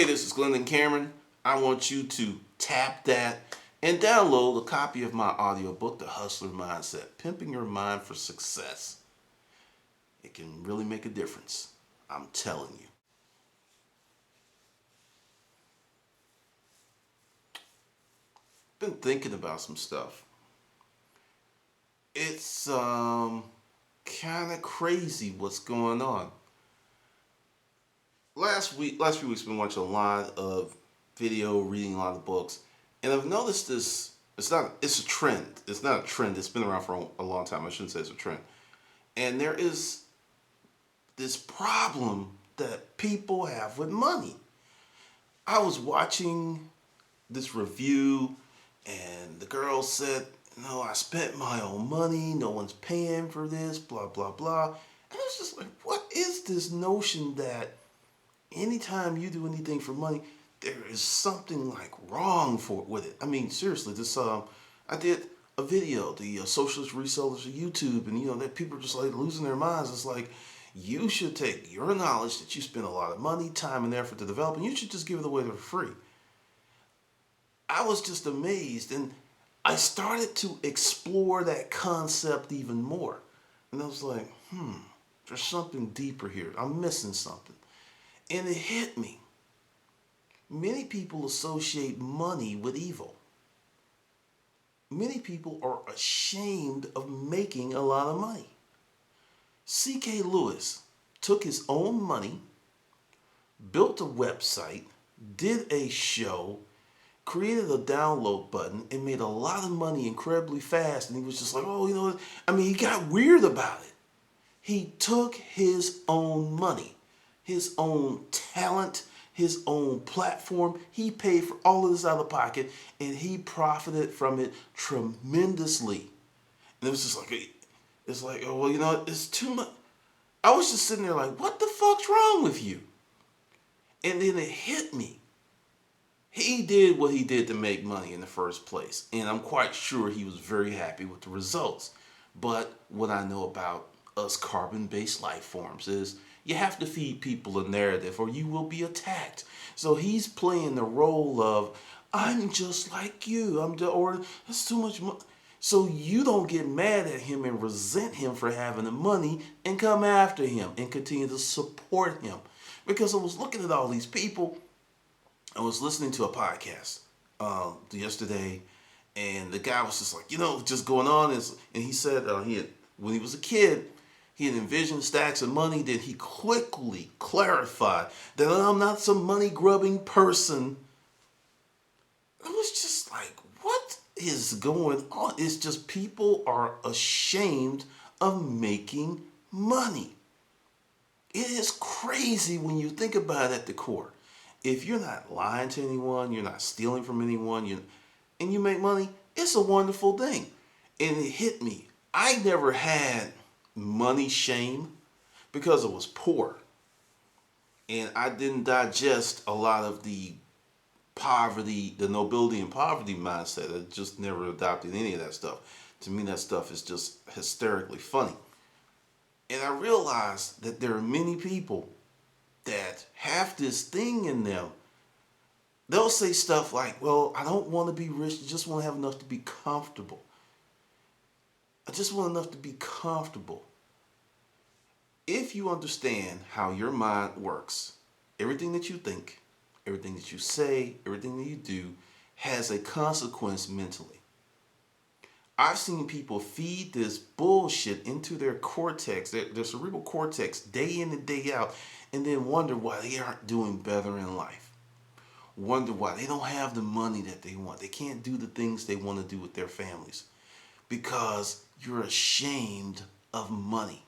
Hey, this is Glendon Cameron. I want you to tap that and download a copy of my audiobook, The Hustler Mindset, Pimping Your Mind for Success. It can really make a difference. I'm telling you. Been thinking about some stuff. It's kind of crazy what's going on. Last few weeks, been watching a lot of video, reading a lot of books, and I've noticed this. It's a trend. It's not a trend. It's been around for a long time. I shouldn't say it's a trend. And there is this problem that people have with money. I was watching this review, and the girl said, "No, I spent my own money. No one's paying for this. Blah blah blah." And it's just like, what is this notion that anytime you do anything for money, there is something like wrong with it? I mean, seriously, this I did a video, the socialist resellers of YouTube, and that people are just like losing their minds. It's like, you should take your knowledge that you spend a lot of money, time, and effort to develop, and you should just give it away for free. I was just amazed, and I started to explore that concept even more. And I was like, there's something deeper here. I'm missing something. And it hit me. Many people associate money with evil. Many people are ashamed of making a lot of money. C.K. Lewis took his own money, built a website, did a show, created a download button, and made a lot of money incredibly fast. And he was just like, he got weird about it. He took his own money, his own talent, his own platform. He paid for all of this out of pocket, and he profited from it tremendously. And it was just like, it's too much. I was just sitting there like, what the fuck's wrong with you? And then it hit me. He did what he did to make money in the first place, and I'm quite sure he was very happy with the results. But what I know about us carbon-based life forms is you have to feed people a narrative or you will be attacked. So he's playing the role of, I'm just like you, or that's too much money. So you don't get mad at him and resent him for having the money and come after him and continue to support him. Because I was looking at all these people. I was listening to a podcast yesterday, and the guy was just like, just going on. And he said when he was a kid, he had envisioned stacks of money. Then he quickly clarified that I'm not some money-grubbing person. I was just like, what is going on? It's just people are ashamed of making money. It is crazy when you think about it at the core. If you're not lying to anyone, you're not stealing from anyone, and you make money, it's a wonderful thing. And it hit me. I never had money shame because I was poor. And I didn't digest a lot of the poverty, the nobility and poverty mindset. I just never adopted any of that stuff. To me, that stuff is just hysterically funny. And I realized that there are many people that have this thing in them. They'll say stuff like, well, I don't want to be rich. I just want to have enough to be comfortable. I just want enough to be comfortable. If you understand how your mind works, everything that you think, everything that you say, everything that you do has a consequence mentally. I've seen people feed this bullshit into their cortex, their cerebral cortex, day in and day out, and then wonder why they aren't doing better in life. Wonder why they don't have the money that they want. They can't do the things they want to do with their families. Because you're ashamed of money.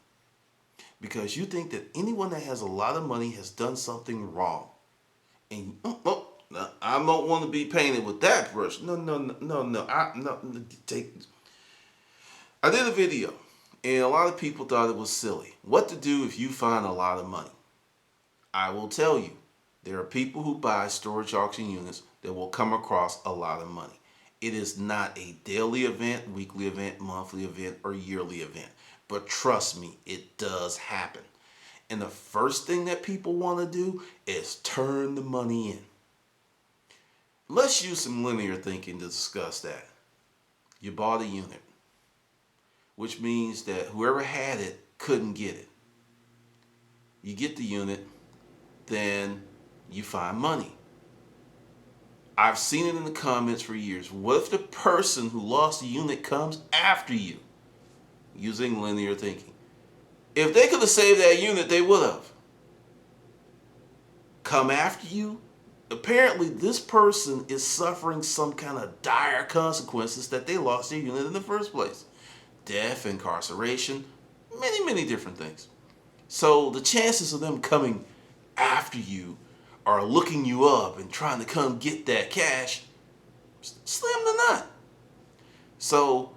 Because you think that anyone that has a lot of money has done something wrong. And I don't want to be painted with that brush. No. I did a video, and a lot of people thought it was silly. What to do if you find a lot of money? I will tell you, there are people who buy storage auction units that will come across a lot of money. It is not a daily event, weekly event, monthly event, or yearly event. But trust me, it does happen. And the first thing that people want to do is turn the money in. Let's use some linear thinking to discuss that. You bought a unit, which means that whoever had it couldn't get it. You get the unit, then you find money. I've seen it in the comments for years. What if the person who lost the unit comes after you? Using linear thinking. If they could have saved that unit, they would have. Come after you? Apparently, this person is suffering some kind of dire consequences that they lost their unit in the first place. Death, incarceration, many, many different things. So the chances of them coming after you or looking you up and trying to come get that cash, slim to none. So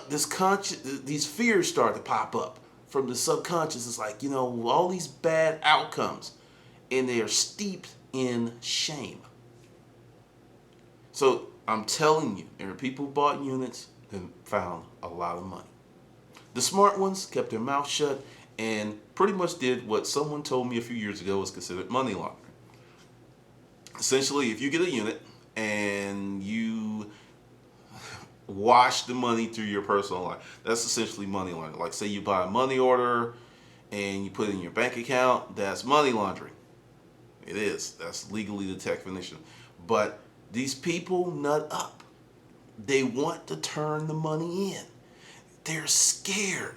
these fears start to pop up from the subconscious. It's like, all these bad outcomes, and they are steeped in shame. So I'm telling you, there are people who bought units and found a lot of money. The smart ones kept their mouth shut and pretty much did what someone told me a few years ago was considered money laundering. Essentially, if you get a unit and you wash the money through your personal life, that's essentially money laundering. Like, say you buy a money order and you put it in your bank account, that's money laundering. It is. That's legally the definition. But these people nut up. They want to turn the money in. They're scared.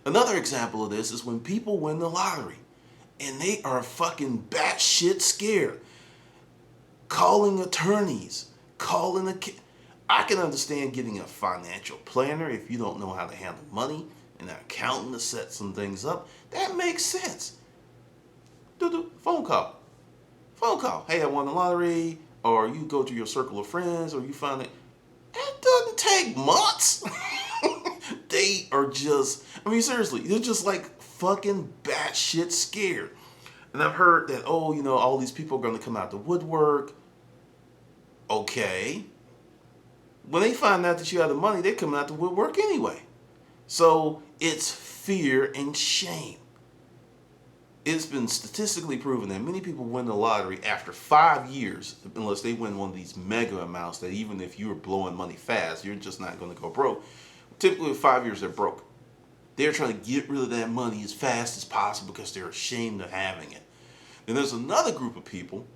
Another example of this is when people win the lottery and they are fucking batshit scared. Calling attorneys, I can understand getting a financial planner if you don't know how to handle money, and an accountant to set some things up. That makes sense. Phone call. Hey, I won the lottery. Or you go to your circle of friends, or you find it. That doesn't take months. They are just, seriously, they're just like fucking batshit scared. And I've heard that, all these people are going to come out the woodwork. Okay. When they find out that you have the money, they're coming out the woodwork anyway. So it's fear and shame. It's been statistically proven that many people win the lottery after 5 years, unless they win one of these mega amounts that even if you're blowing money fast, you're just not going to go broke. Typically, 5 years, they're broke. They're trying to get rid of that money as fast as possible because they're ashamed of having it. Then there's another group of people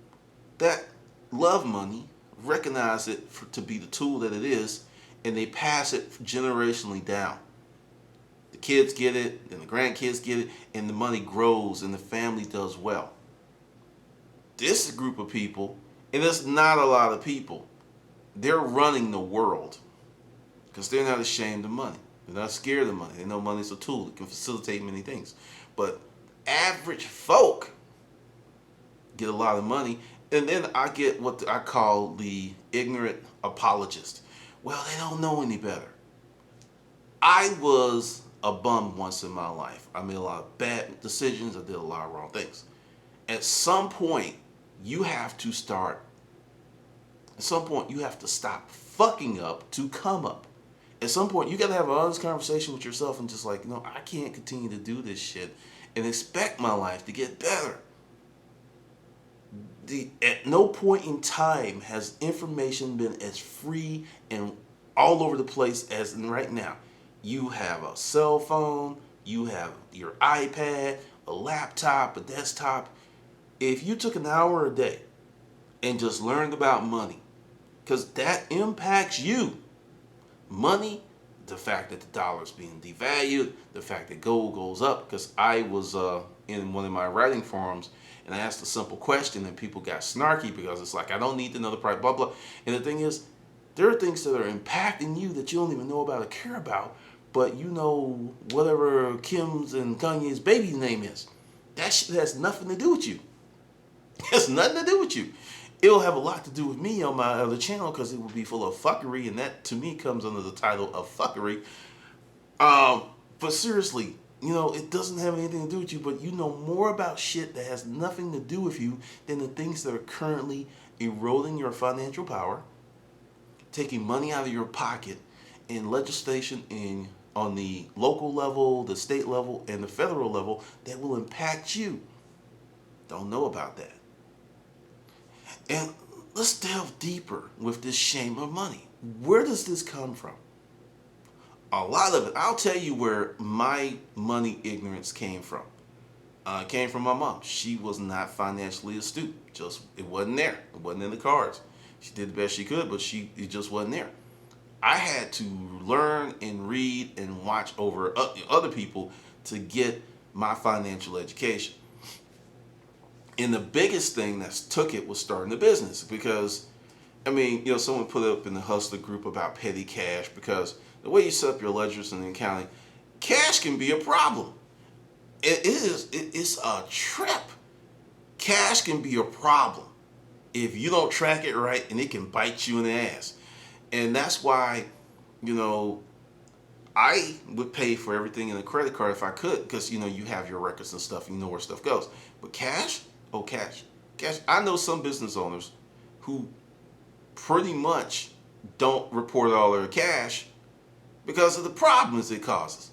that love money, recognize it to be the tool that it is, and they pass it generationally down. The kids get it, then the grandkids get it, and the money grows and the family does well. This group of people, and it's not a lot of people, they're running the world because they're not ashamed of money. They're not scared of money. They know money's a tool. It can facilitate many things. But average folk get a lot of money, and then I get what I call the ignorant apologist. Well, they don't know any better. I was a bum once in my life. I made a lot of bad decisions. I did a lot of wrong things. At some point, you have to stop fucking up to come up. At some point, you got to have an honest conversation with yourself and just like, I can't continue to do this shit and expect my life to get better. At no point in time has information been as free and all over the place as in right now. You have a cell phone, you have your iPad, a laptop, a desktop. If you took an hour a day and just learned about money, because that impacts you. Money, the fact that the dollar is being devalued, the fact that gold goes up, because I was in one of my writing forums and I asked a simple question and people got snarky because it's like, I don't need to know the price, blah, blah. And the thing is, there are things that are impacting you that you don't even know about or care about, but you know whatever Kim's and Kanye's baby's name is. That shit has nothing to do with you. It has nothing to do with you. It'll have a lot to do with me on my other channel because it will be full of fuckery, and that to me comes under the title of fuckery. But seriously, it doesn't have anything to do with you, but you know more about shit that has nothing to do with you than the things that are currently eroding your financial power, taking money out of your pocket, and legislation on the local level, the state level, and the federal level that will impact you. Don't know about that. And let's delve deeper with this shame of money. Where does this come from? A lot of it, I'll tell you where my money ignorance came from. It came from my mom. She was not financially astute. Just, it wasn't there. It wasn't in the cards. She did the best she could, but it just wasn't there. I had to learn and read and watch over other people to get my financial education. And the biggest thing that took it was starting a business, because, I mean, someone put up in the Hustler group about petty cash, because the way you set up your ledgers and accounting, cash can be a problem. It's a trip. Cash can be a problem if you don't track it right, and it can bite you in the ass. And that's why, I would pay for everything in a credit card if I could, because, you have your records and stuff, you know where stuff goes. But cash, cash. I know some business owners who pretty much don't report all their cash because of the problems it causes.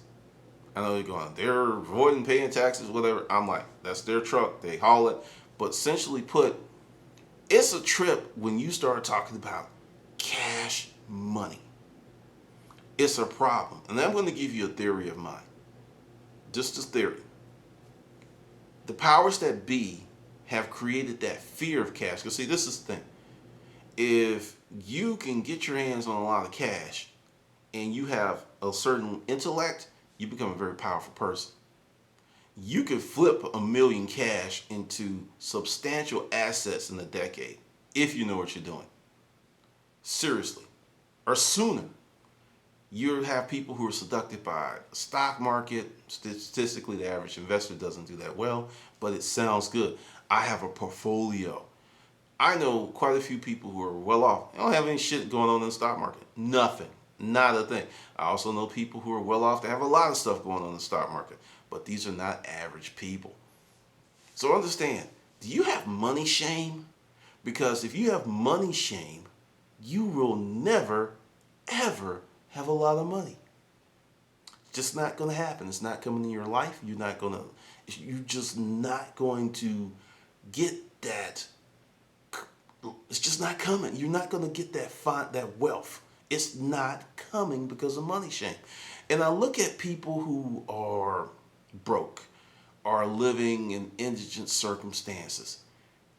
I know they're avoiding paying taxes, whatever. I'm like, that's their truck. They haul it. But essentially put, it's a trip when you start talking about cash money. It's a problem. And I'm going to give you a theory of mine. Just a theory. The powers that be have created that fear of cash. Because see, this is the thing. If you can get your hands on a lot of cash and you have a certain intellect, you become a very powerful person. You can flip $1 million cash into substantial assets in a decade if you know what you're doing. Seriously. Or sooner. You have people who are seduced by the stock market. Statistically, the average investor doesn't do that well, but it sounds good. I have a portfolio. I know quite a few people who are well off. They don't have any shit going on in the stock market. Nothing. Not a thing. I also know people who are well off. They have a lot of stuff going on in the stock market, but these are not average people. So understand, do you have money shame? Because if you have money shame, you will never, ever have a lot of money. It's just not going to happen. It's not coming in your life. You're just not going to get that. It's just not coming. You're not going to get that wealth. It's not coming because of money shame. And I look at people who are broke, are living in indigent circumstances.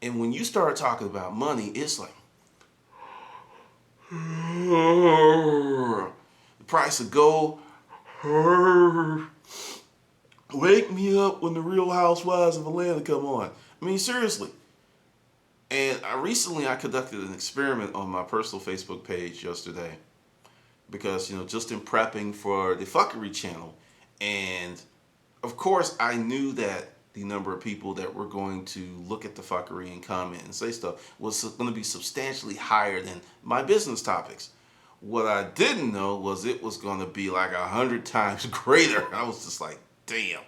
And when you start talking about money, it's like, the price of gold, wake me up when the Real Housewives of Atlanta come on. I mean, seriously. And I conducted an experiment on my personal Facebook page yesterday because, just in prepping for the Fuckery channel. And of course, I knew that the number of people that were going to look at the Fuckery and comment and say stuff was going to be substantially higher than my business topics. What I didn't know was it was going to be like 100 times greater. I was just like, damn.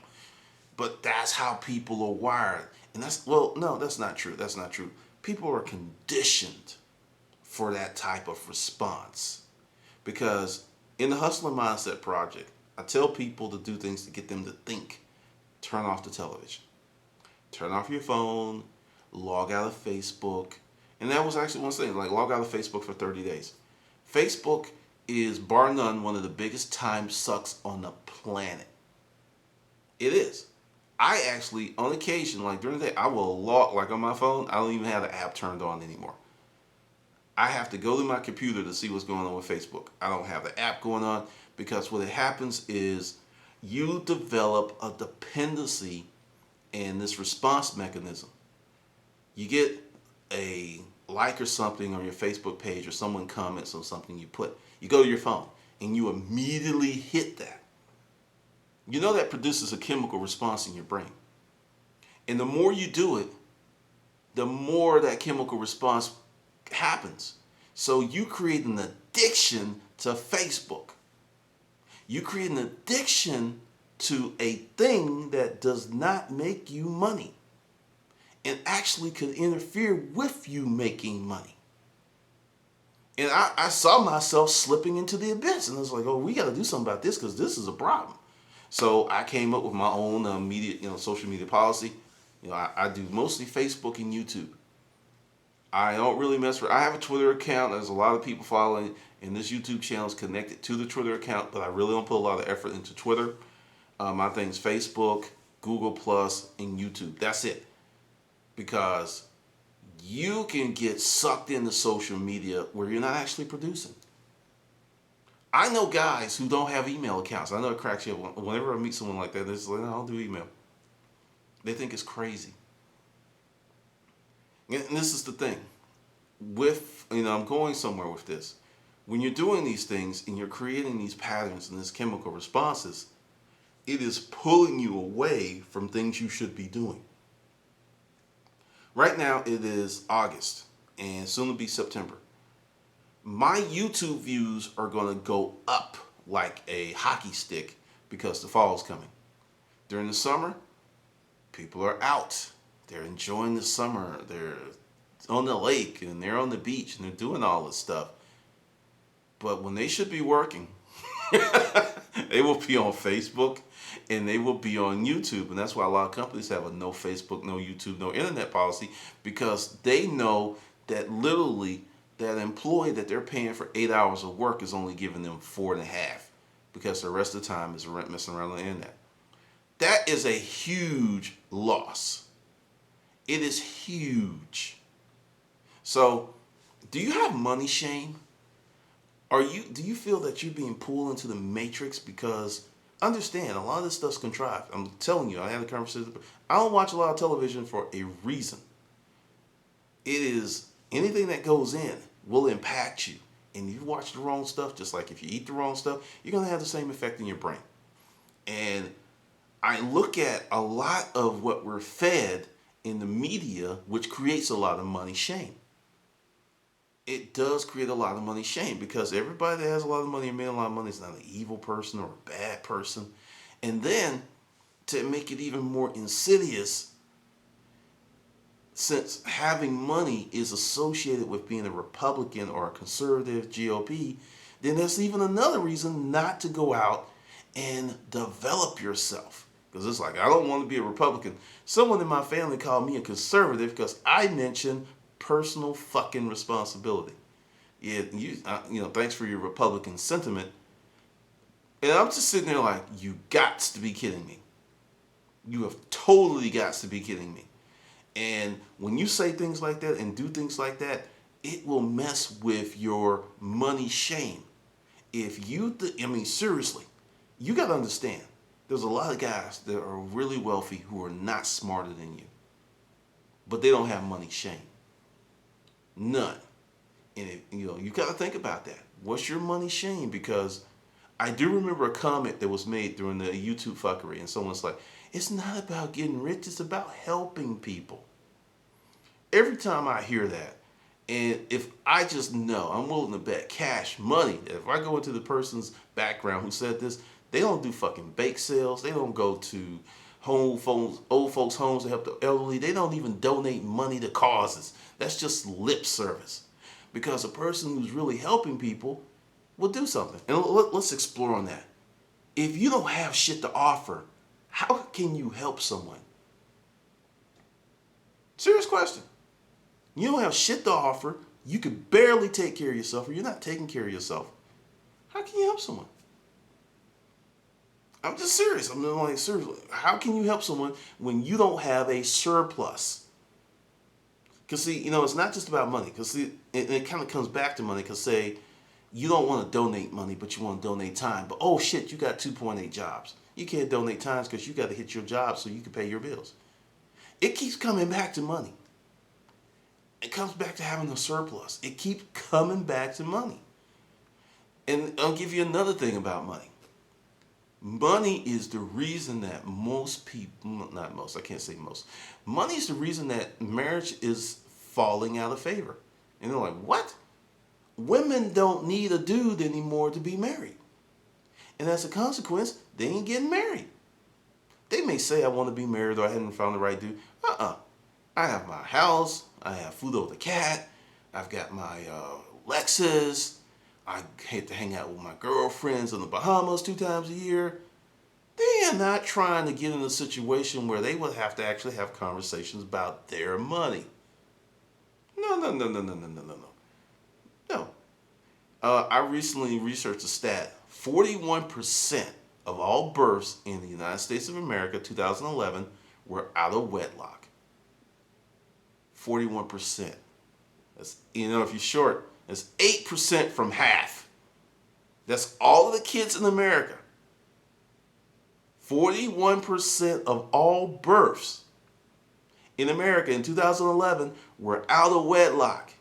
But that's how people are wired. And no, that's not true. That's not true. People are conditioned for that type of response. Because in the Hustler Mindset Project, I tell people to do things to get them to think. Turn off the television. Turn off your phone. Log out of Facebook. And that was actually one thing, like log out of Facebook for 30 days. Facebook is, bar none, one of the biggest time sucks on the planet. It is. I actually, on occasion, like during the day, I will log, like on my phone, I don't even have the app turned on anymore. I have to go to my computer to see what's going on with Facebook. I don't have the app going on because what happens is you develop a dependency and this response mechanism. You get a like or something on your Facebook page or someone comments on something you put. You go to your phone and you immediately hit that. You know that produces a chemical response in your brain. And the more you do it, the more that chemical response happens. So you create an addiction to Facebook. You create an addiction to a thing that does not make you money and actually could interfere with you making money. And I saw myself slipping into the abyss. And I was like, oh, we got to do something about this because this is a problem. So I came up with my own media, social media policy. I do mostly Facebook and YouTube. I don't really mess with. I have a Twitter account. There's a lot of people following, and this YouTube channel is connected to the Twitter account. But I really don't put a lot of effort into Twitter. My thing's Facebook, Google Plus, and YouTube. That's it. Because you can get sucked into social media where you're not actually producing. I know guys who don't have email accounts. I know it cracks you up. Whenever I meet someone like that, they're just like, no, I don't do email. They think it's crazy. And this is the thing. I'm going somewhere with this. When you're doing these things and you're creating these patterns and these chemical responses, it is pulling you away from things you should be doing. Right now, it is August and soon to be September. My YouTube views are going to go up like a hockey stick because the fall is coming. During the summer, people are out. They're enjoying the summer. They're on the lake and they're on the beach and they're doing all this stuff. But when they should be working, they will be on Facebook and they will be on YouTube. And that's why a lot of companies have a no Facebook, no YouTube, no internet policy, because they know that literally that employee that they're paying for 8 hours of work is only giving them 4.5 because the rest of the time is messing around on the internet. That is a huge loss. It is huge. So, do you have money shame? Do you feel that you're being pulled into the matrix? Because understand, a lot of this stuff's contrived. I'm telling you, I had a conversation. I don't watch a lot of television for a reason. It is anything that goes in will impact you. And if you watch the wrong stuff, just like if you eat the wrong stuff, you're going to have the same effect in your brain. And I look at a lot of what we're fed in the media, which creates a lot of money shame. It does create a lot of money shame because everybody that has a lot of money and made a lot of money is not an evil person or a bad person. And then to make it even more insidious, since having money is associated with being a Republican or a conservative GOP, then that's even another reason not to go out and develop yourself. Because it's like, I don't want to be a Republican. Someone in my family called me a conservative because I mentioned personal fucking responsibility. Yeah, thanks for your Republican sentiment. And I'm just sitting there like, you gots to be kidding me. You have totally gots to be kidding me. And when you say things like that and do things like that, it will mess with your money shame. Seriously, you got to understand, there's a lot of guys that are really wealthy who are not smarter than you. But they don't have money shame. None. And you got to think about that. What's your money shame? Because I do remember a comment that was made during the YouTube fuckery, and someone's like, it's not about getting rich, it's about helping people. Every time I hear that, and if I just know, I'm willing to bet cash money that if I go into the person's background who said this, they don't do fucking bake sales, they don't go to old folks' homes to help the elderly, they don't even donate money to causes. That's just lip service. Because a person who's really helping people will do something. And let's explore on that. If you don't have shit to offer, how can you help someone? Serious question. You don't have shit to offer, you can barely take care of yourself, or you're not taking care of yourself. How can you help someone? I'm just serious. I'm like, seriously, how can you help someone when you don't have a surplus? Because see, it's not just about money. Because see, it kind of comes back to money. Because say, you don't want to donate money, but you want to donate time. But oh shit, you got 2.8 jobs. You can't donate times because you got to hit your job so you can pay your bills. It keeps coming back to money. It comes back to having a surplus. It keeps coming back to money. And I'll give you another thing about money. Money is the reason that most people, not most, I can't say most. Money is the reason that marriage is falling out of favor. And they're like, what? Women don't need a dude anymore to be married. And as a consequence, they ain't getting married. They may say, I want to be married or I haven't found the right dude. I have my house. I have food over the cat. I've got my Lexus. I hate to hang out with my girlfriends in the Bahamas 2 times a year. They are not trying to get in a situation where they would have to actually have conversations about their money. No, no, no, no, no, no, no, no, no. No. I recently researched a stat. 41% of all births in the United States of America, 2011, were out of wedlock. 41%. That's, if you're short, that's 8% from half. That's all of the kids in America. 41% of all births in America in 2011 were out of wedlock.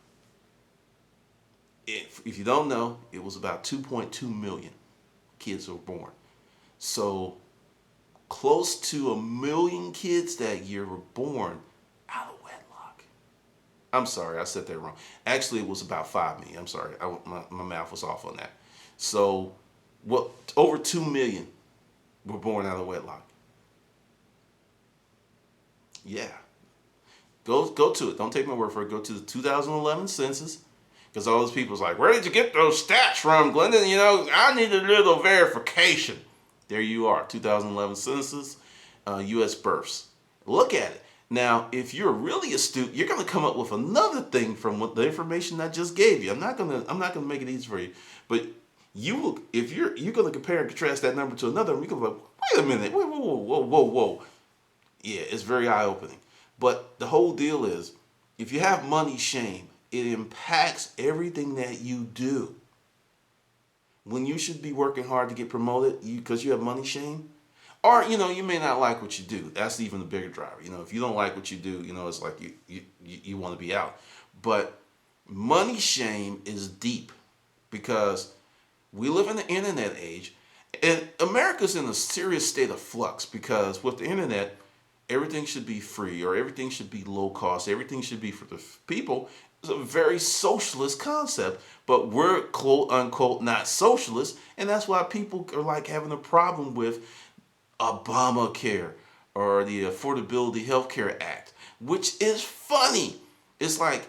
If you don't know, it was about 2.2 million kids were born. So close to 1 million kids that year were born out of wedlock. I'm sorry, I said that wrong. Actually, it was about 5 million. I'm sorry, my math was off on that. So, over 2 million were born out of wedlock. Yeah, go to it. Don't take my word for it. Go to the 2011 census. Because all those people's like, where did you get those stats from, Glendon? I need a little verification. There you are, 2011 census, U.S. births. Look at it. Now, if you're really astute, you're going to come up with another thing from what the information I just gave you. I'm not going to make it easy for you, but if you're going to compare and contrast that number to another, you're going to be like, wait a minute, whoa, whoa, whoa, whoa, whoa. Yeah, it's very eye-opening. But the whole deal is, if you have money shame, it impacts everything that you do. When you should be working hard to get promoted because you have money shame, or you may not like what you do. That's even the bigger driver. If you don't like what you do, it's like you want to be out. But money shame is deep because we live in the internet age, and America's in a serious state of flux because with the internet, everything should be free or everything should be low cost. Everything should be for the people. It's a very socialist concept, but we're quote unquote not socialist, and that's why people are like having a problem with Obamacare or the Affordability Healthcare Act, which is funny. It's like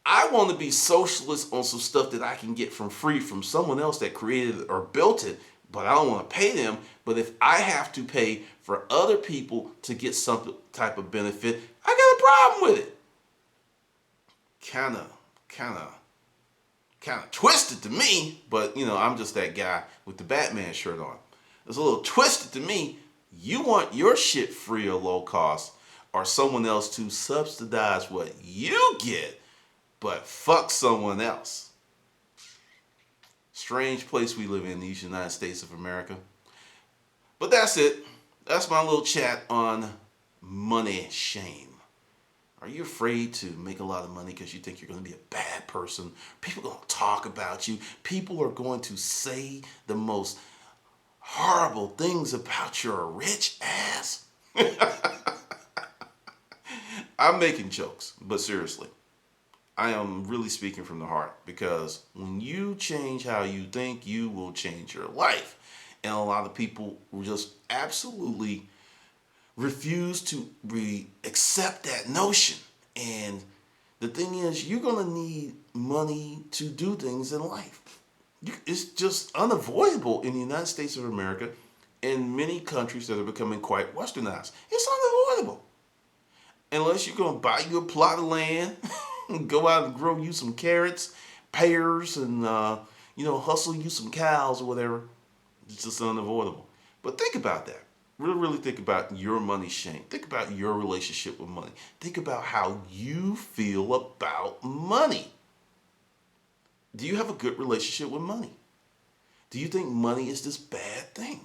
I want to be socialist on some stuff that I can get from free from someone else that created it or built it, but I don't want to pay them. But if I have to pay for other people to get some type of benefit, I got a problem with it. Kind of twisted to me, but I'm just that guy with the Batman shirt on. It's a little twisted to me. You want your shit free or low cost, or someone else to subsidize what you get, but fuck someone else. Strange place we live in, these United States of America. But that's it. That's my little chat on money shame. Are you afraid to make a lot of money because you think you're going to be a bad person? People are going to talk about you. People are going to say the most horrible things about your rich ass. I'm making jokes, but seriously, I am really speaking from the heart because when you change how you think, you will change your life. And a lot of people just absolutely refuse to accept that notion. And the thing is, you're going to need money to do things in life. It's just unavoidable in the United States of America and many countries that are becoming quite westernized. It's unavoidable. Unless you're going to buy you a plot of land, go out and grow you some carrots, pears, and, hustle you some cows or whatever. It's just unavoidable. But think about that. Really think about your money shame. Think about your relationship with money. Think about how you feel about money. Do you have a good relationship with money? Do you think money is this bad thing?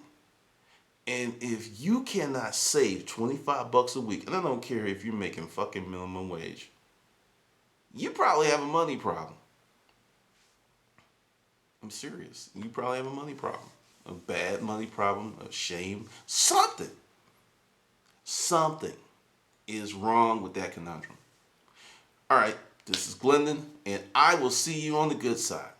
And if you cannot save $25 a week, and I don't care if you're making fucking minimum wage, you probably have a money problem. I'm serious. You probably have a money problem. A bad money problem, a shame, something. Something is wrong with that conundrum. All right, this is Glendon, and I will see you on the good side.